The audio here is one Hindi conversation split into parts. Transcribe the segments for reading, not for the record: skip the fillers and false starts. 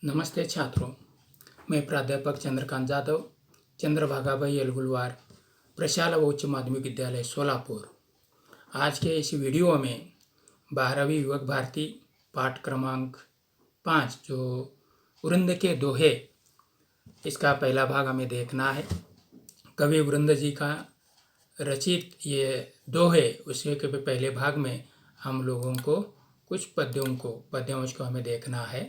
नमस्ते छात्रों, मैं प्राध्यापक चंद्रकांत जाधव, चंद्रभागाभाई एलगुलवार, प्रशाला उच्च माध्यमिक विद्यालय सोलापुर। आज के इस वीडियो में 12वीं युवक भारती पाठ क्रमांक 5 जो वृंद के दोहे, इसका पहला भाग हमें देखना है। कवि वृंद जी का रचित ये दोहे, उसके के पहले भाग में हम लोगों को कुछ पद्यांश को हमें देखना है।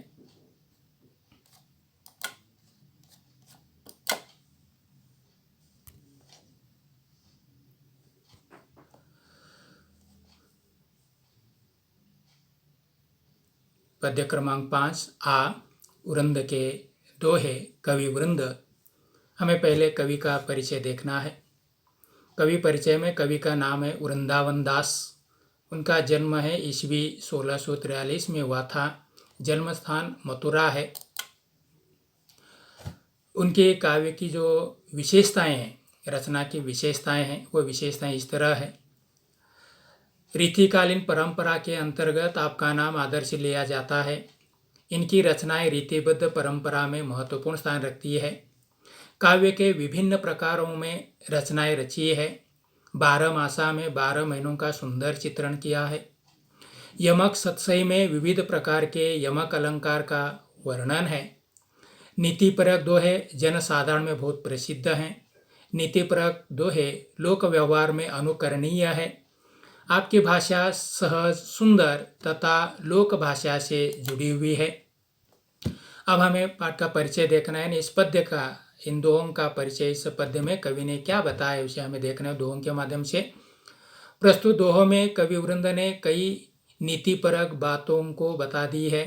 पद्य क्रमांक 5 आ वृंद के दोहे, कवि वृंद। हमें पहले कवि का परिचय देखना है। कवि परिचय में कवि का नाम है वृंदावन दास। उनका जन्म है ईस्वी 1643 में हुआ था। जन्म स्थान मथुरा है। उनके काव्य की जो विशेषताएं हैं, रचना की विशेषताएं हैं, वो विशेषताएं इस तरह है। रीतिकालीन परंपरा के अंतर्गत आपका नाम आदर्श लिया जाता है। इनकी रचनाएं रीतिबद्ध परंपरा में महत्वपूर्ण स्थान रखती है। काव्य के विभिन्न प्रकारों में रचनाएं रची है। 12 मासा में 12 महीनों का सुंदर चित्रण किया है। यमक सतसई में विविध प्रकार के यमक अलंकार का वर्णन है। नीतिपरक दोहे जनसाधारण में बहुत प्रसिद्ध हैं। नीतिपरक दोहे लोक व्यवहार में अनुकरणीय है। आपकी भाषा सहज, सुंदर तथा लोक भाषा से जुड़ी हुई है। अब हमें पाठ का परिचय देखना है। इस पद्य का, इन दोहों का परिचय, इस पद्य में कवि ने क्या बताया उसे हमें देखना है दोहों के माध्यम से। प्रस्तुत दोहों में कवि वृंद ने कई नीतिपरक बातों को बता दी है।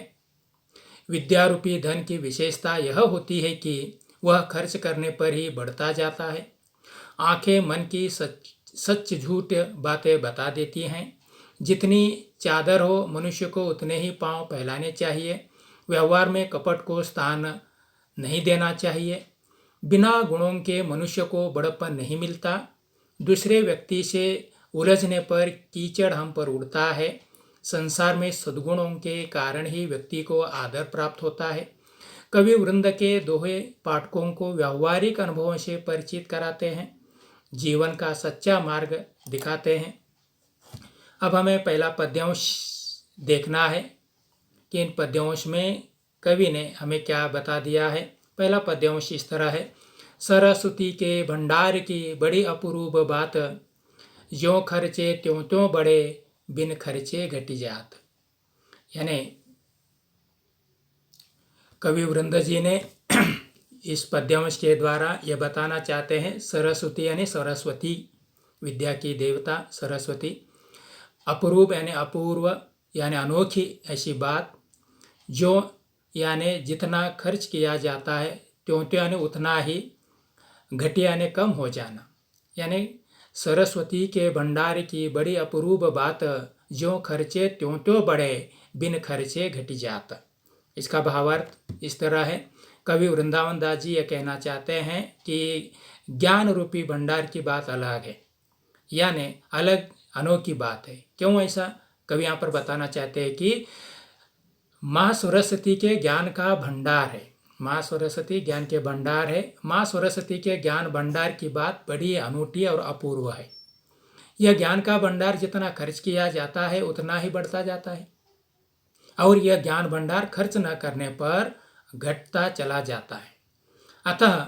विद्यारूपी धन की विशेषता यह होती है कि वह खर्च करने पर ही बढ़ता जाता है। आंखें मन की सच झूठ बातें बता देती हैं। जितनी चादर हो मनुष्य को उतने ही पांव फैलाने चाहिए। व्यवहार में कपट को स्थान नहीं देना चाहिए। बिना गुणों के मनुष्य को बड़प्पन नहीं मिलता। दूसरे व्यक्ति से उलझने पर कीचड़ हम पर उड़ता है। संसार में सद्गुणों के कारण ही व्यक्ति को आदर प्राप्त होता है। कवि वृंद के दोहे पाठकों को व्यावहारिक अनुभवों से परिचित कराते हैं, जीवन का सच्चा मार्ग दिखाते हैं। अब हमें पहला पद्यांश देखना है कि इन पद्यांश में कवि ने हमें क्या बता दिया है। पहला पद्यांश इस तरह है। सरस्वती के भंडार की बड़ी अपूर्व बात, ज्यों खर्चे त्यों त्यों बढ़े, बिन खर्चे घटी जात। यानी कवि वृंद जी ने इस पद्यांश के द्वारा यह बताना चाहते हैं, सरस्वती यानी सरस्वती, विद्या की देवता सरस्वती। अपूर्व यानी अपूर्व यानी अनोखी ऐसी बात। जो यानी जितना खर्च किया जाता है, त्यों त्यों यानी उतना ही, घटी यानी कम हो जाना। यानी सरस्वती के भंडार की बड़ी अपूर्व बात, ज्यों खर्चे त्यों त्यों बढ़े, बिन खर्चे घटी जात। इसका भावार्थ इस तरह है। कवि वृंदावन दास जी ये कहना चाहते हैं कि ज्ञान रूपी भंडार की बात अलग है, यानी अलग अनोखी बात है। क्यों ऐसा कवि यहाँ पर बताना चाहते हैं कि माँ सरस्वती के ज्ञान का भंडार है। माँ सरस्वती ज्ञान के भंडार है। माँ सरस्वती के ज्ञान भंडार की बात बड़ी अनूठी और अपूर्व है। यह ज्ञान का भंडार जितना खर्च किया जाता है उतना ही बढ़ता जाता है, और यह ज्ञान भंडार खर्च न करने पर घटता चला जाता है। अतः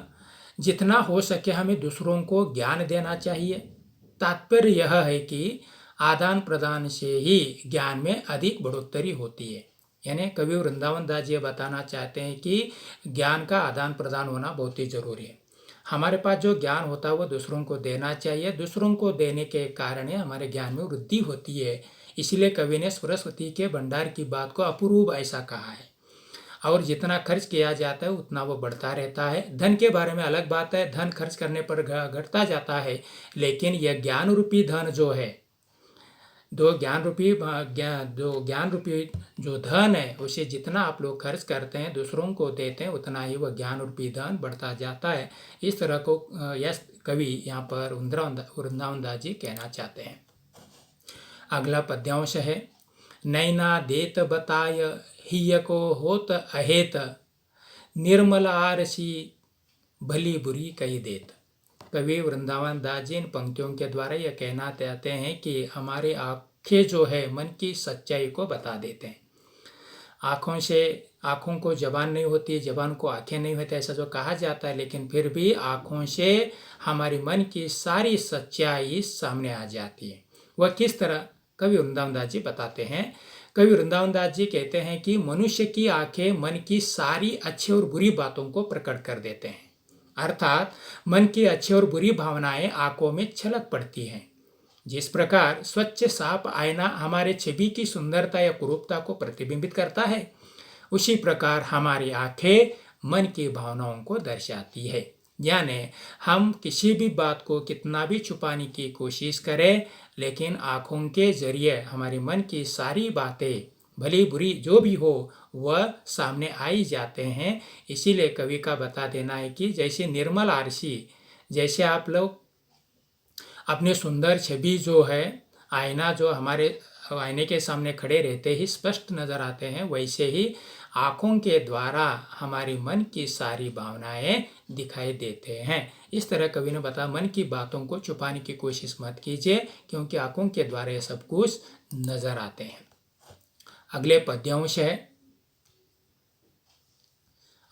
जितना हो सके हमें दूसरों को ज्ञान देना चाहिए। तात्पर्य यह है कि आदान प्रदान से ही ज्ञान में अधिक बढ़ोतरी होती है। यानी कवि वृंदावन दास जी बताना चाहते हैं कि ज्ञान का आदान प्रदान होना बहुत ही जरूरी है। हमारे पास जो ज्ञान होता है वो दूसरों को देना चाहिए। दूसरों को देने के कारण हमारे ज्ञान में वृद्धि होती है। इसलिए कवि ने सरस्वती के भंडार की बात को अपूर्व ऐसा कहा है। और जितना खर्च किया जाता है उतना वो बढ़ता रहता है। धन के बारे में अलग बात है, धन खर्च करने पर घटता जाता है। लेकिन यह ज्ञान रूपी धन जो है, ज्ञान रूपी जो धन है, उसे जितना आप लोग खर्च करते हैं, दूसरों को देते हैं, उतना ही वह ज्ञान रूपी धन बढ़ता जाता है। इस तरह को यह कवि यहाँ पर वृंदावन दास जी कहना चाहते हैं। अगला पद्यांश है। नैना देत बताय हिय को होत अहेत, निर्मल आरसी भली बुरी कही देत। कवि वृंदावन दास जी इन पंक्तियों के द्वारा यह कहना चाहते हैं कि हमारे आँखें जो है मन की सच्चाई को बता देते हैं। आँखों को जबान नहीं होती, जबान को आँखें नहीं होती, ऐसा जो कहा जाता है, लेकिन फिर भी आँखों से हमारी मन की सारी सच्चाई सामने आ जाती है। वह किस तरह कवि वृंदावन दास जी बताते हैं। कवि वृंदावन दास जी कहते हैं कि मनुष्य की आंखें मन की सारी अच्छी और बुरी बातों को प्रकट कर देते हैं, अर्थात मन की अच्छी और बुरी भावनाएं आंखों में छलक पड़ती हैं। जिस प्रकार स्वच्छ साफ आईना हमारे छवि की सुंदरता या कुरूपता को प्रतिबिंबित करता है, उसी प्रकार हमारी आंखें मन की भावनाओं को दर्शाती है। यानी हम किसी भी बात को कितना भी छुपाने की कोशिश करें, लेकिन आँखों के जरिए हमारे मन की सारी बातें भली बुरी जो भी हो वह सामने आई जाते हैं। इसीलिए कवि का बता देना है कि जैसे निर्मल आरसी, जैसे आप लोग अपने सुंदर छवि जो है, आईना जो हमारे आईने के सामने खड़े रहते ही स्पष्ट नजर आते हैं, वैसे ही आँखों के द्वारा हमारी मन की सारी भावनाएं दिखाई देते हैं। इस तरह कवि ने बताया मन की बातों को छुपाने की कोशिश मत कीजिए, क्योंकि आँखों के द्वारा ये सब कुछ नजर आते हैं। अगले पद्यांश है,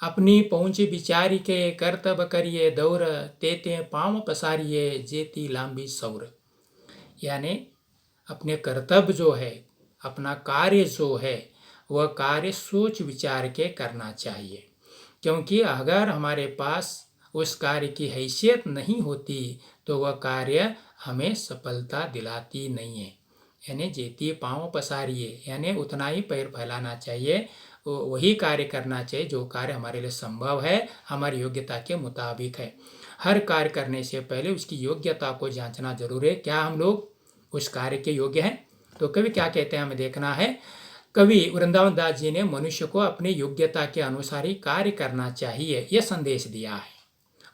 अपनी पहुँच विचारी के कर्तव्य करिए दौर, तेते पाँव पसारिए जेती लांबी सौर। यानी अपने कर्तव्य जो है, अपना कार्य जो है, वह कार्य सोच विचार के करना चाहिए, क्योंकि अगर हमारे पास उस कार्य की हैसियत नहीं होती तो वह कार्य हमें सफलता दिलाती नहीं है। यानी जेती पाँव पसारिए, यानी उतना ही पैर फैलाना चाहिए, वही कार्य करना चाहिए जो कार्य हमारे लिए संभव है, हमारी योग्यता के मुताबिक है। हर कार्य करने से पहले उसकी योग्यता को जांचना जरूर है, क्या हम लोग उस कार्य के योग्य हैं। तो कवि क्या कहते हैं हमें देखना है। कवि वृंदावन दास जी ने मनुष्य को अपनी योग्यता के अनुसार ही कार्य करना चाहिए यह संदेश दिया है।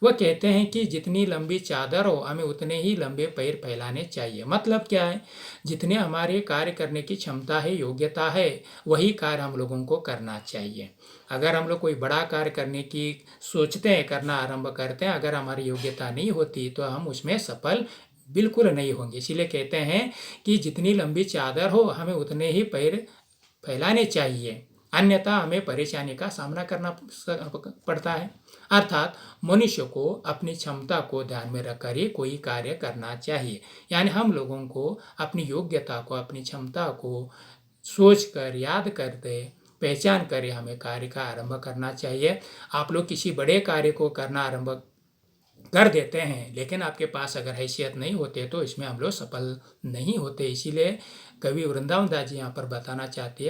वह कहते हैं कि जितनी लंबी चादर हो हमें उतने ही लंबे पैर फैलाने चाहिए। मतलब क्या है, जितने हमारे कार्य करने की क्षमता है, योग्यता है, वही कार्य हम लोगों को करना चाहिए। अगर हम लोग कोई बड़ा कार्य करने की सोचते हैं, करना आरंभ करते हैं, अगर हमारी योग्यता नहीं होती तो हम उसमें सफल बिल्कुल नहीं होंगे। इसीलिए कहते हैं कि जितनी लंबी चादर हो हमें उतने ही पैर फैलाने चाहिए, अन्यथा हमें परेशानी का सामना करना पड़ता है। अर्थात मनुष्य को अपनी क्षमता को ध्यान में रखकर ही कोई कार्य करना चाहिए। यानी हम लोगों को अपनी योग्यता को, अपनी क्षमता को सोच कर, याद करते, पहचान कर हमें कार्य का आरंभ करना चाहिए। आप लोग किसी बड़े कार्य को करना आरंभ कर देते हैं, लेकिन आपके पास अगर हैसियत नहीं होते तो इसमें हम लोग सफल नहीं होते। इसीलिए कवि वृंदावन दास जी यहाँ पर बताना चाहते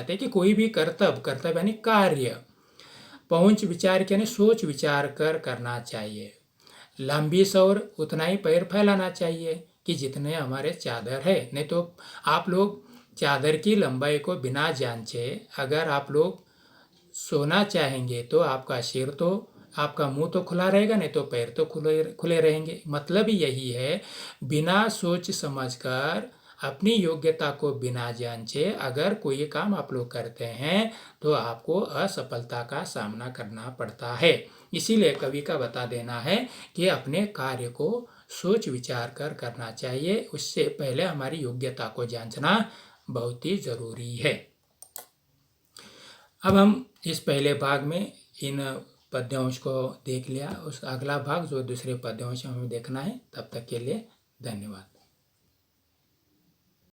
हैं कि कोई भी कर्तव्य यानी कार्य पहुँच विचार के यानी सोच विचार कर करना चाहिए। लंबी सौर उतना ही पैर फैलाना चाहिए कि जितने हमारे चादर है। नहीं तो आप लोग चादर की लंबाई को बिना जांचे अगर आप लोग सोना चाहेंगे तो आपका सिर तो, आपका मुंह तो खुला रहेगा, नहीं तो पैर तो खुले रहेंगे। मतलब यही है, बिना सोच समझकर अपनी योग्यता को बिना जांचे अगर कोई काम आप लोग करते हैं तो आपको असफलता का सामना करना पड़ता है। इसीलिए कवि का बता देना है कि अपने कार्य को सोच विचार कर करना चाहिए, उससे पहले हमारी योग्यता को जांचना बहुत ही ज़रूरी है। अब हम इस पहले भाग में इन पद्यांश को देख लिया, उस अगला भाग जो दूसरे पद्यांश हमें देखना है। तब तक के लिए धन्यवाद।